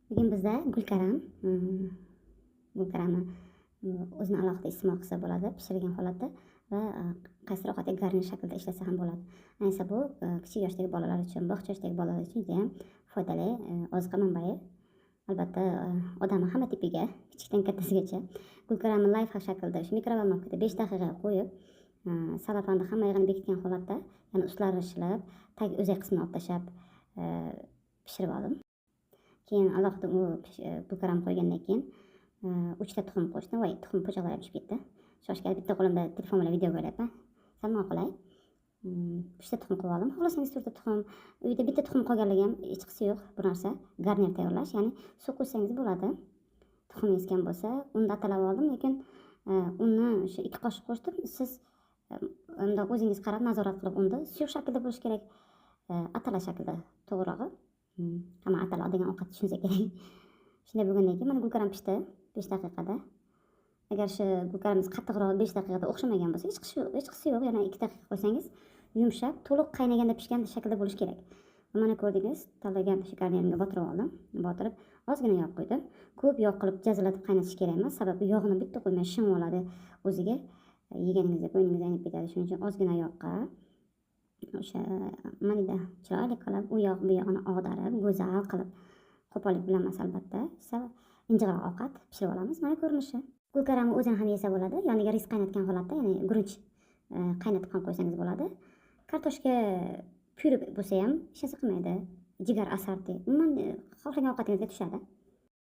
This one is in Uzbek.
Bugun bizda gulkaramni o'zini alohida iste'mol qilsa bo'ladi pishirilgan holatda va qaysidir ovqatga garnir shaklida ishlasa ham bo'ladi. Ayniqsa bu kichik yoshdagi bolalar uchun, bog'cha yoshidagi bolalar uchun juda ham foydali oziqa manbai. Albatta, odamning hamma tipiga, kichikdan kattasigacha gulkaramni layfhak shaklda shu mikrovolnovkada 5 daqiqa qo'yib, salafanni hamma yog'ini bekitgan holatda, ya'ni ustlari shilib, tag o'zak qismini olib tashlab pishirib oldim. Keyin alohida gulkaram qo'ygandan keyin 3 ta tuxum qo'shdim. Voy, tuxum po'choqlari ham tushib ketdi. Shoshgan bitta qo'limda telefon bilan video qo'yapman. Sal noqulay. 3 ta tuxum qo'yib oldim. Xohlasangiz 4 ta tuxum, uyda bitta tuxum qolganligi ham hech qisi yo'q. Bu narsa garnir tayyorlash, ya'ni suv qo'shsangiz bo'ladi. Tuxumingiz kam bo'lsa, unda atalab oldim, lekin unni o'sha 2 qoshiq qo'shdim. Siz unda o'zingiz qarab nazorat qilib unda suyuq shaklda bo'lishi kerak. Atala shaklda to'g'rirog'i. Hamma atala degan ovqat tushunsa kerak. Shunday bo'lgandan keyin mana gulkaram pishdi 5 daqiqada. Agar shu gulkarangiz qattiqroq 5 daqiqada o'xshamagan bo'lsa, hech qisi yo'q, yana 2 daqiqa qo'ysangiz yumshab, to'liq qaynaganda pishgan shaklda bo'lishi kerak. Mana ko'rdingiz, tanlagan shu garnirimga botirib oldim. Botirib, ozgina yog' qo'ydim. Ko'p yog' qilib jazilatib qaynatish kerak emas, sababi yog'ini bitta qo'ymay shim oladi o'ziga. Yeganingizda bo'yningiz aynib ketadi. Shuning uchun ozgina yog'ga o'sha manida chiroyli qilib, u yoq bu yog'ini og'darib, go'zal qilib, qo'pollik bilan emas albatta, injiqroq ovqat pishirib olamiz. Mana ko'rinishi. Gulkaramni o'zini ham yesa bo'ladi, yoniga ris qaynatgan holatda, ya'ni guruch qaynatib ham qo'ysangiz bo'ladi. Kartoshka pyure bo'lsa ham hech narsa qilmaydi. Jigar asardi. Umuman xohlagan ovqatingizga tushadi.